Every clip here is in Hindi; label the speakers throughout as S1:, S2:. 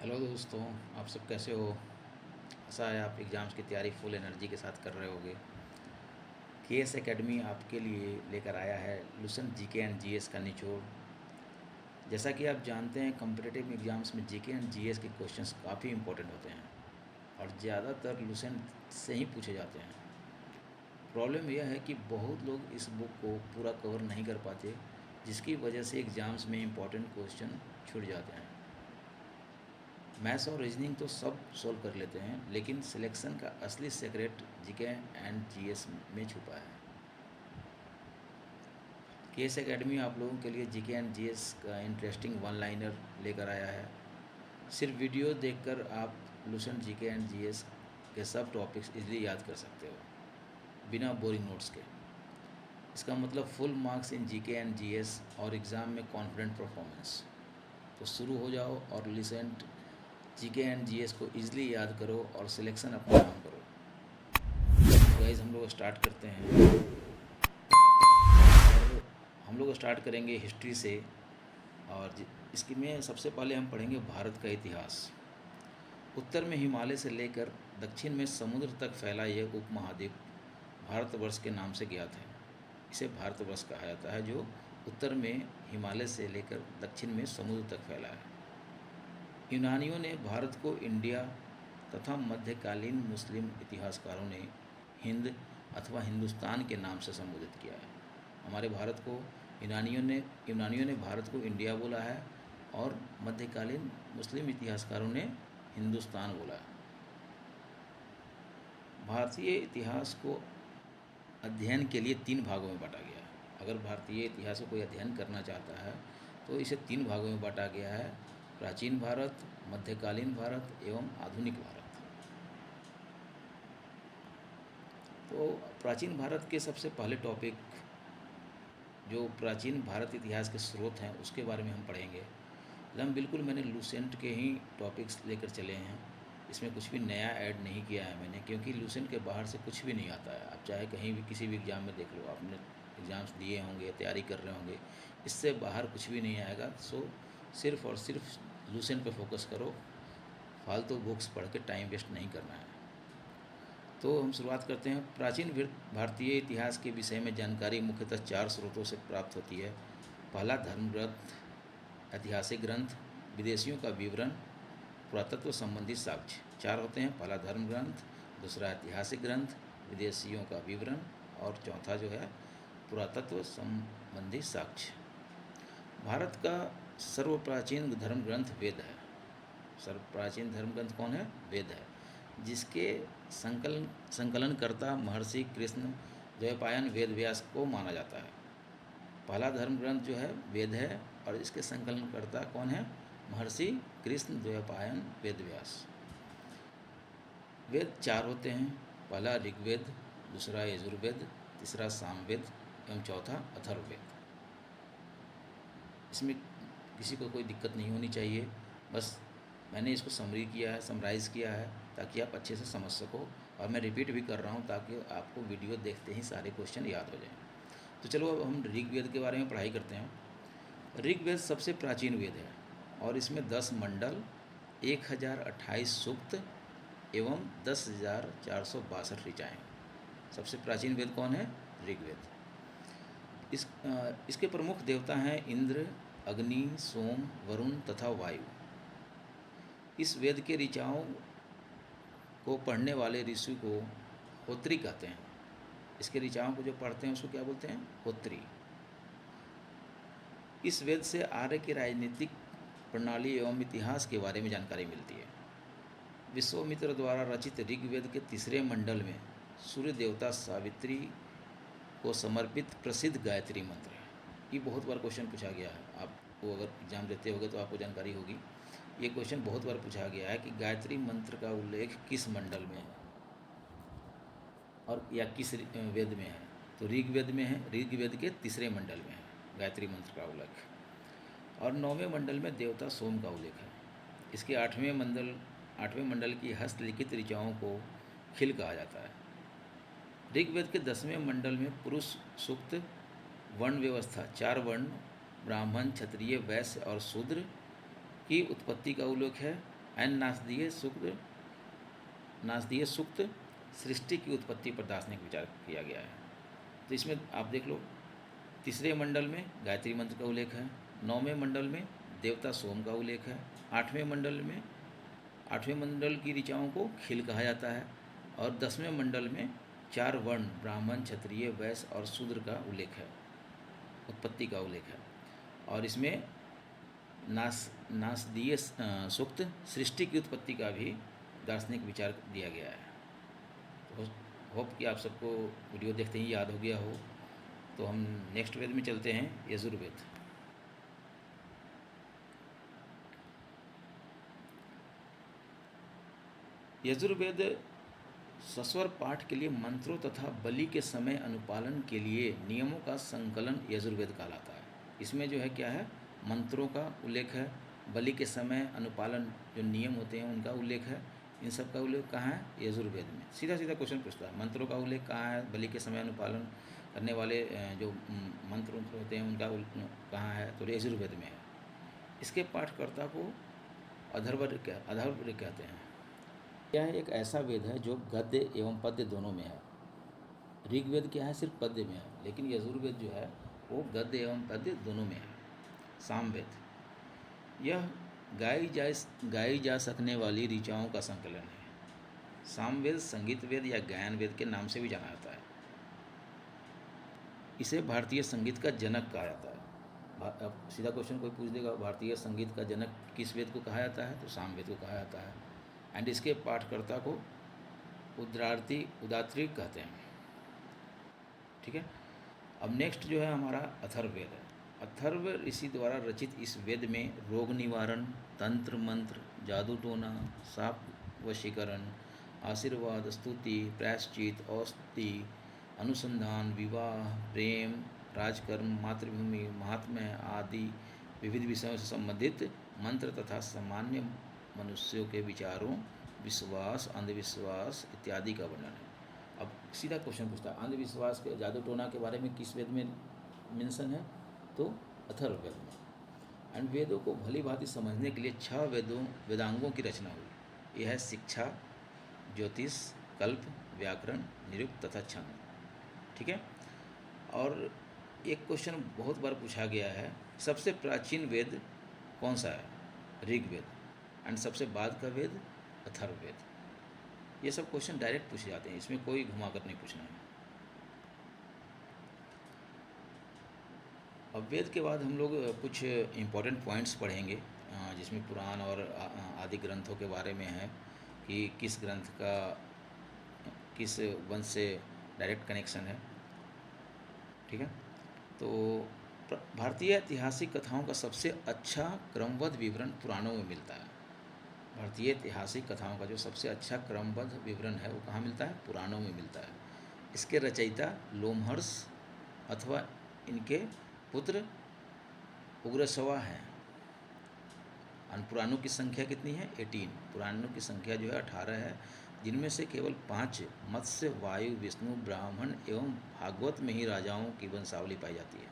S1: हेलो दोस्तों। आप सब कैसे हो? आशा है आप एग्ज़ाम्स की तैयारी फुल एनर्जी के साथ कर रहे होगे। केएस एकेडमी आपके लिए लेकर आया है लुसेंट जीके एंड जीएस का निचोड़। जैसा कि आप जानते हैं कॉम्पिटिटिव एग्ज़ाम्स में जीके एंड जीएस के क्वेश्चंस काफ़ी इंपॉर्टेंट होते हैं और ज़्यादातर लुसेंट से ही पूछे जाते हैं। प्रॉब्लम यह है कि बहुत लोग इस बुक को पूरा कवर नहीं कर पाते, जिसकी वजह से एग्ज़ाम्स में इंपॉर्टेंट क्वेश्चन छूट जाते हैं। मैथ्स और रीजनिंग तो सब सॉल्व कर लेते हैं, लेकिन सिलेक्शन का असली सीक्रेट जीके एंड जीएस में छुपा है। केएस एकेडमी आप लोगों के लिए जीके एंड जीएस का इंटरेस्टिंग वन लाइनर लेकर आया है। सिर्फ वीडियो देखकर आप लुसेंट जीके एंड जीएस के सब टॉपिक्स इजीली याद कर सकते हो बिना बोरिंग नोट्स के। इसका मतलब full marks in GK and GS और एग्ज़ाम में कॉन्फिडेंट परफॉर्मेंस। तो शुरू हो जाओ और लुसेंट जीके एंड जीएस को इजीली याद करो और सिलेक्शन अपना नाम करो। तो गाइस हम लोग स्टार्ट करते हैं और हम लोग स्टार्ट करेंगे हिस्ट्री से। और इसके में सबसे पहले हम पढ़ेंगे भारत का इतिहास। उत्तर में हिमालय से लेकर दक्षिण में समुद्र तक फैला यह उपमहाद्वीप भारतवर्ष के नाम से ज्ञात है। इसे भारतवर्ष कहा जाता है जो उत्तर में हिमालय से लेकर दक्षिण में समुद्र तक फैला है। यूनानियों ने भारत को इंडिया तथा मध्यकालीन मुस्लिम इतिहासकारों ने हिंद अथवा हिंदुस्तान के नाम से संबोधित किया है। हमारे भारत को यूनानियों ने भारत को इंडिया बोला है और मध्यकालीन मुस्लिम इतिहासकारों ने हिंदुस्तान बोला है। भारतीय इतिहास को अध्ययन के लिए 3 भागों में बांटा गया है। अगर भारतीय इतिहास को कोई अध्ययन करना चाहता है तो इसे 3 भागों में बांटा गया है: प्राचीन भारत, मध्यकालीन भारत एवं आधुनिक भारत। तो प्राचीन भारत के सबसे पहले टॉपिक जो प्राचीन भारत इतिहास के स्रोत हैं उसके बारे में हम पढ़ेंगे। बिल्कुल मैंने लुसेंट के ही टॉपिक्स लेकर चले हैं। इसमें कुछ भी नया ऐड नहीं किया है मैंने, क्योंकि लुसेंट के बाहर से कुछ भी नहीं आता है। आप चाहे कहीं भी किसी भी एग्ज़ाम में देख लो, आपने एग्ज़ाम्स दिए होंगे, तैयारी कर रहे होंगे, इससे बाहर कुछ भी नहीं आएगा। सो सिर्फ़ और सिर्फ लुसेंट पे फोकस करो, फालतू बुक्स पढ़ के टाइम वेस्ट नहीं करना है। तो हम शुरुआत करते हैं। प्राचीन भारतीय इतिहास के विषय में जानकारी मुख्यतः 4 स्रोतों से प्राप्त होती है। पहला धर्म ग्रंथ, ऐतिहासिक ग्रंथ, विदेशियों का विवरण, पुरातत्व संबंधी साक्ष्य। 4 होते हैं। पहला धर्म ग्रंथ, दूसरा ऐतिहासिक ग्रंथ, विदेशियों का विवरण और चौथा जो है पुरातत्व संबंधी साक्ष्य। भारत का सर्वप्राचीन धर्म ग्रंथ वेद है। सर्वप्राचीन धर्म ग्रंथ कौन है? वेद है, जिसके संकलनकर्ता महर्षि कृष्ण द्वैपायन वेद व्यास को माना जाता है। पहला धर्म ग्रंथ जो है वेद है और इसके संकलनकर्ता कौन है? महर्षि कृष्ण द्वैपायन वेद व्यास। वेद 4 होते हैं। पहला ऋग्वेद, दूसरा यजुर्वेद, तीसरा सामवेद एवं चौथा अथर्ववेद। इसमें किसी को कोई दिक्कत नहीं होनी चाहिए। बस मैंने इसको समराइज़ किया है ताकि आप अच्छे से समझ सको, और मैं रिपीट भी कर रहा हूँ ताकि आपको वीडियो देखते ही सारे क्वेश्चन याद हो जाएं। तो चलो अब हम ऋग्वेद के बारे में पढ़ाई करते हैं। ऋग्वेद सबसे प्राचीन वेद है और इसमें 10 मंडल, 1028 सूक्त एवं 10,462 ऋचाएँ। सबसे प्राचीन वेद कौन है? ऋग्वेद। इसके प्रमुख देवता हैं इंद्र, अग्नि, सोम, वरुण तथा वायु। इस वेद के ऋचाओं को पढ़ने वाले ऋषि को होत्री कहते हैं। इसके ऋचाओं को जो पढ़ते हैं उसको क्या बोलते हैं? होत्री। इस वेद से आर्य की राजनीतिक प्रणाली एवं इतिहास के बारे में जानकारी मिलती है। विश्वामित्र द्वारा रचित ऋग्वेद के 3रे मंडल में सूर्य देवता सावित्री को समर्पित प्रसिद्ध गायत्री मंत्र है। ये बहुत बार क्वेश्चन पूछा गया है। आपको अगर एग्जाम देते होगे तो आपको जानकारी होगी। ये क्वेश्चन बहुत बार पूछा गया है कि गायत्री मंत्र का उल्लेख किस मंडल में है और या किस वेद में है। तो ऋग्वेद में है। ऋग्वेद के 3रे मंडल में है गायत्री मंत्र का उल्लेख, और 9वें मंडल में देवता सोम का उल्लेख है। इसके 8वें मंडल की हस्तलिखित ऋचाओं को खिल कहा जाता है। ऋग्वेद के 10वें मंडल में पुरुष सूक्त, वर्ण व्यवस्था, 4 वर्ण ब्राह्मण, क्षत्रिय, वैश्य और शूद्र की उत्पत्ति का उल्लेख है। एंड नासदीय सूक्त सृष्टि की उत्पत्ति पर दार्शनिक विचार किया गया है। तो इसमें आप देख लो, तीसरे मंडल में गायत्री मंत्र का उल्लेख है, 9वें मंडल में देवता सोम का उल्लेख है, 8वें मंडल की ऋचाओं को खिल कहा जाता है, और 10वें मंडल में 4 वर्ण ब्राह्मण, क्षत्रिय, वैश्य और शूद्र का उल्लेख है, उत्पत्ति का उल्लेख है। और इसमें नासदीय सूक्त सृष्टि की उत्पत्ति का भी दार्शनिक विचार दिया गया है। तो होप कि आप सबको वीडियो देखते ही याद हो गया हो। तो हम नेक्स्ट वेद में चलते हैं, यजुर्वेद। यजुर्वेद सस्वर पाठ के लिए मंत्रों तथा बलि के समय अनुपालन के लिए नियमों का संकलन यजुर्वेद कहलाता है। इसमें जो है क्या है, मंत्रों का उल्लेख है, बलि के समय अनुपालन जो नियम होते हैं उनका उल्लेख है। इन सब का उल्लेख कहाँ है, यजुर्वेद में। सीधा सीधा क्वेश्चन पूछता है, मंत्रों का उल्लेख कहाँ है, बलि के समय अनुपालन करने वाले जो मंत्र होते हैं उनका कहाँ है, तो यजुर्वेद में है। इसके पाठकर्ता को अथर्ववेद कहते हैं। यह एक ऐसा वेद है जो गद्य एवं पद्य दोनों में है। ऋग्वेद क्या है, सिर्फ पद्य में है, लेकिन यजुर्वेद जो है वो गद्य एवं पद्य दोनों में है। सामवेद, यह गाई जा सकने वाली ऋचाओं का संकलन है। सामवेद संगीत वेद या गायन वेद के नाम से भी जाना जाता है। इसे भारतीय संगीत का जनक कहा जाता है। अब सीधा क्वेश्चन कोई पूछ देगा, भारतीय संगीत का जनक किस वेद को कहा जाता है, तो सामवेद को कहा जाता है। एंड इसके पाठकर्ता को उदात्री कहते हैं। ठीक है। अब नेक्स्ट जो है हमारा अथर्ववेद है। अथर्व ऋषि द्वारा रचित इस वेद में रोग निवारण, तंत्र मंत्र, जादू टोना, साप वशीकरण, आशीर्वाद, स्तुति, प्रायश्चित, औषधि, अनुसंधान, विवाह, प्रेम, राजकर्म, मातृभूमि, महात्म्य आदि विविध विषयों से संबंधित मंत्र तथा सामान्य मनुष्यों के विचारों, विश्वास, अंधविश्वास इत्यादि का वर्णन है। अब सीधा क्वेश्चन पूछता है, अंधविश्वास के, जादू टोना के बारे में किस वेद में मेंशन है, तो अथर्ववेद में। एंड वेदों को भली भांति समझने के लिए 6 वेदांगों की रचना हुई। यह है शिक्षा, ज्योतिष, कल्प, व्याकरण, निरुक्त तथा छंद। ठीक है। और एक क्वेश्चन बहुत बार पूछा गया है, सबसे प्राचीन वेद कौन सा है, ऋग्वेद। एंड सबसे बाद का वेद अथर्ववेद। ये सब क्वेश्चन डायरेक्ट पूछे जाते हैं, इसमें कोई घुमा कर नहीं पूछना है। अब वेद के बाद हम लोग कुछ इम्पोर्टेंट पॉइंट्स पढ़ेंगे, जिसमें पुराण और आदि ग्रंथों के बारे में है कि किस ग्रंथ का किस वंश से डायरेक्ट कनेक्शन है। ठीक है। तो भारतीय ऐतिहासिक कथाओं का सबसे अच्छा क्रमबद्ध विवरण पुराणों में मिलता है। भारतीय ऐतिहासिक कथाओं का जो सबसे अच्छा क्रमबद्ध विवरण है वो कहाँ मिलता है, पुराणों में मिलता है। इसके रचयिता लोमहर्ष अथवा इनके पुत्र उग्रश्रवा हैं। पुराणों की संख्या कितनी है, 18। पुराणों की संख्या जो है 18 है, जिनमें से केवल 5 मत्स्य, वायु, विष्णु, ब्राह्मण एवं भागवत में ही राजाओं की वंशावली पाई जाती है।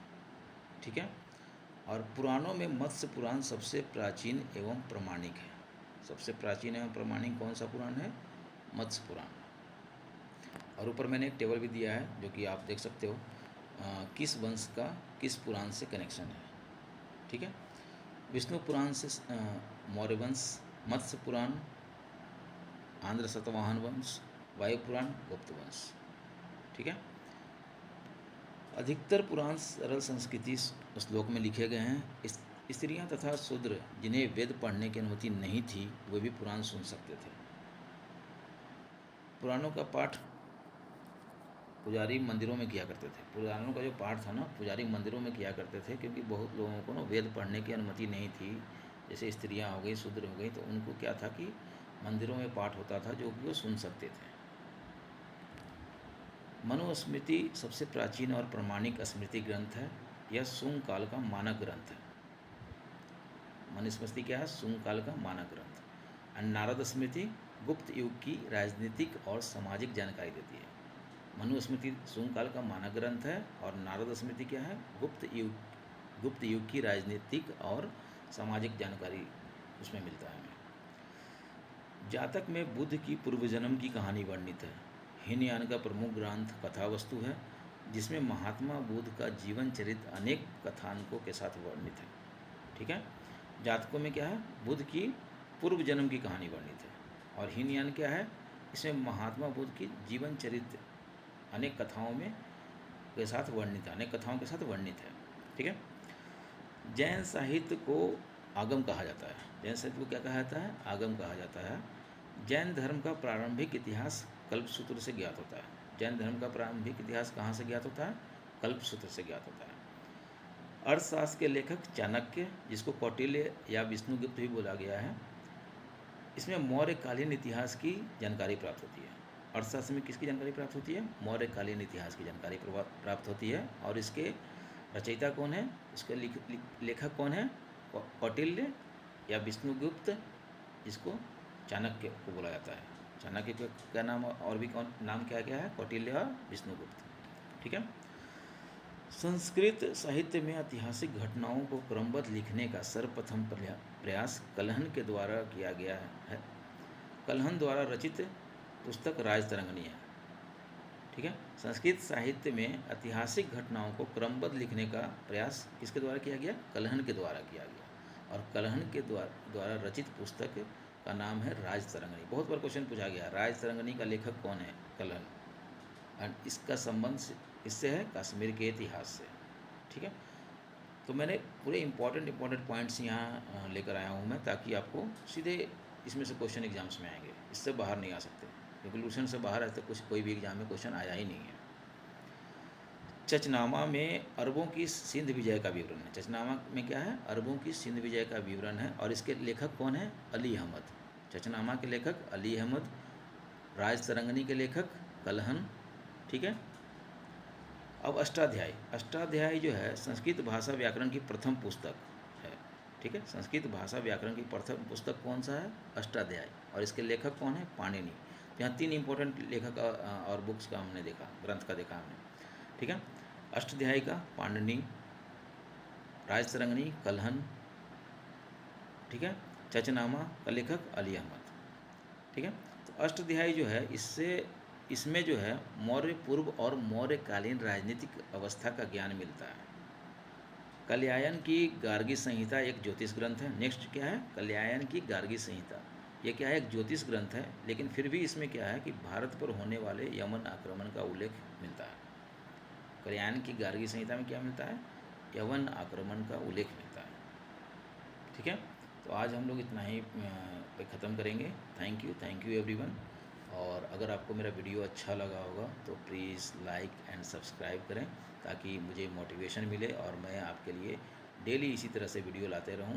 S1: ठीक है। और पुराणों में मत्स्य पुराण सबसे प्राचीन एवं प्रमाणिक है। सबसे प्राचीन एवं प्रमाणिक कौन सा पुराण है, मत्स्य पुराण। और ऊपर मैंने एक टेबल भी दिया है जो कि आप देख सकते हो, किस वंश का किस पुराण से कनेक्शन है। ठीक है। विष्णु पुराण से मौर्य वंश, मत्स्य पुराण आंध्र सतवाहन वंश, वायु पुराण गुप्त वंश। ठीक है। अधिकतर पुराण सरल संस्कृति श्लोक में लिखे गए हैं। स्त्रियां तथा शूद्र जिन्हें वेद पढ़ने की अनुमति नहीं थी वे भी पुराण सुन सकते थे। पुराणों का पाठ पुजारी मंदिरों में किया करते थे। पुराणों का जो पाठ था ना, पुजारी मंदिरों में किया करते थे, क्योंकि बहुत लोगों को ना वेद पढ़ने की अनुमति नहीं थी। जैसे स्त्रियां हो गई, शूद्र हो गई, तो उनको क्या था कि मंदिरों में पाठ होता था जो कि वो सुन सकते थे। मनुस्मृति सबसे प्राचीन और प्रमाणिक स्मृति ग्रंथ है। यह शुंग काल का मानक ग्रंथ है। मनुस्मृति क्या है, शुंग काल का मानक ग्रंथ। और नारद स्मृति गुप्त युग की राजनीतिक और सामाजिक जानकारी देती है। मनुस्मृति शुंग काल का मानक ग्रंथ है, और नारद स्मृति क्या है, गुप्त युग की राजनीतिक और सामाजिक जानकारी उसमें मिलता है हमें। जातक में बुद्ध की पूर्व जन्म की कहानी वर्णित है। हीनयान का प्रमुख ग्रंथ कथा वस्तु है, जिसमें महात्मा बुद्ध का जीवन चरित्र अनेक कथानकों के साथ वर्णित है। ठीक है, जातकों में क्या है, बुद्ध की पूर्व जन्म की कहानी वर्णित है। और हीनयान क्या है, इसमें महात्मा बुद्ध की जीवन चरित्र अनेक कथाओं में के साथ वर्णित है, अनेक कथाओं के साथ वर्णित है। ठीक है, जैन साहित्य को आगम कहा जाता है। जैन साहित्य को क्या कहा जाता है, आगम कहा जाता है। जैन धर्म का प्रारंभिक इतिहास कल्पसूत्र से ज्ञात होता है। जैन धर्म का प्रारंभिक इतिहास कहाँ से ज्ञात होता है, कल्पसूत्र से ज्ञात होता है। अर्थशास्त्र के लेखक चाणक्य, जिसको कौटिल्य या विष्णुगुप्त भी बोला गया है, इसमें मौर्यकालीन इतिहास की जानकारी प्राप्त होती है। अर्थशास्त्र में किसकी जानकारी प्राप्त होती है, मौर्यकालीन इतिहास की जानकारी प्राप्त होती है। और इसके रचयिता कौन है, इसके लेखक कौन है, कौटिल्य या विष्णुगुप्त, जिसको चाणक्य को बोला जाता है। चाणक्य का क्या नाम और भी कौन नाम क्या गया है, कौटिल्य और विष्णुगुप्त। ठीक है, संस्कृत साहित्य में ऐतिहासिक घटनाओं को क्रमबद्ध लिखने का सर्वप्रथम प्रयास कलहन के द्वारा किया गया है। कलहन द्वारा रचित पुस्तक राजतरंगिणी है। ठीक है, संस्कृत साहित्य में ऐतिहासिक घटनाओं को क्रमबद्ध लिखने का प्रयास किसके द्वारा किया गया, कलहन के द्वारा किया गया। और कलहन के द्वारा रचित पुस्तक का नाम है राजतरंगिणी। बहुत बार क्वेश्चन पूछा गया, राजतरंगिणी का लेखक कौन है, कलहन। और इसका संबंध इससे है कश्मीर के इतिहास से। ठीक है, तो मैंने पूरे इंपॉर्टेंट पॉइंट्स यहाँ लेकर आया हूँ मैं, ताकि आपको सीधे इसमें से क्वेश्चन एग्जाम्स में आएंगे, इससे बाहर नहीं आ सकते, क्योंकि लूसेंट से बाहर ऐसे कोई भी एग्जाम में क्वेश्चन आया ही नहीं है। चचनामा में अरबों की सिंध विजय का विवरण है। चचनामा में क्या है, अरबों की सिंध विजय का विवरण है। और इसके लेखक कौन है, अली अहमद। चचनामा के लेखक अली अहमद, राजतरंगिणी के लेखक कलहन। ठीक है, अब अष्टाध्यायी जो है संस्कृत भाषा व्याकरण की प्रथम पुस्तक है। ठीक है, संस्कृत भाषा व्याकरण की प्रथम पुस्तक कौन सा है, अष्टाध्यायी। और इसके लेखक कौन है, पाणिनि। तो यहाँ 3 इंपॉर्टेंट लेखक और बुक्स का हमने देखा, ग्रंथ का देखा हमने। ठीक है, अष्टाध्यायी का पाणिनि, राजतरंगिणी कलहन। ठीक है, चचनामा का लेखक अली अहमद। ठीक है, तो अष्टाध्यायी जो है इसमें जो है मौर्य पूर्व और मौर्यकालीन राजनीतिक अवस्था का ज्ञान मिलता है। कल्यायन की गार्गी संहिता एक ज्योतिष ग्रंथ है। नेक्स्ट क्या है, कल्यायन की गार्गी संहिता, ये क्या है, एक ज्योतिष ग्रंथ है, लेकिन फिर भी इसमें क्या है कि भारत पर होने वाले यमन आक्रमण का उल्लेख मिलता है। कल्यायन की गार्गी संहिता में क्या मिलता है, यमन आक्रमण का उल्लेख मिलता है। ठीक है, तो आज हम लोग इतना ही पे ख़त्म करेंगे। Thank you everyone. और अगर आपको मेरा वीडियो अच्छा लगा होगा तो प्लीज़ लाइक एंड सब्सक्राइब करें, ताकि मुझे मोटिवेशन मिले और मैं आपके लिए डेली इसी तरह से वीडियो लाते रहूं।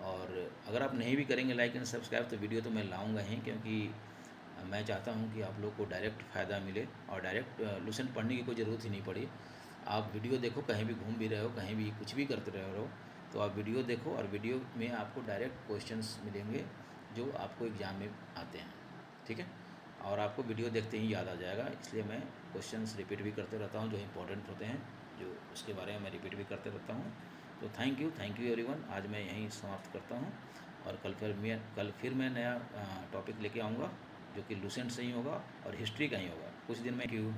S1: और अगर आप नहीं भी करेंगे लाइक एंड सब्सक्राइब तो वीडियो तो मैं लाऊंगा ही, क्योंकि मैं चाहता हूं कि आप लोग को डायरेक्ट फ़ायदा मिले और डायरेक्ट लूसेंट पढ़ने की कोई ज़रूरत ही नहीं पड़ी। आप वीडियो देखो, कहीं भी घूम भी रहे हो, कहीं भी कुछ भी करते रहे हो, तो आप वीडियो देखो और वीडियो में आपको डायरेक्ट क्वेश्चंस मिलेंगे जो आपको एग्ज़ाम में आते हैं। ठीक है, और आपको वीडियो देखते ही याद आ जाएगा। इसलिए मैं क्वेश्चंस रिपीट भी करते रहता हूँ, जो इंपॉर्टेंट होते हैं, जो उसके बारे में मैं रिपीट भी करते रहता हूँ। तो थैंक यू एवरीवन। आज मैं यहीं समाप्त करता हूँ, और कल फिर मैं नया टॉपिक लेके आऊँगा, जो कि लूसेंट से ही होगा और हिस्ट्री का ही होगा कुछ दिन में। Thank you.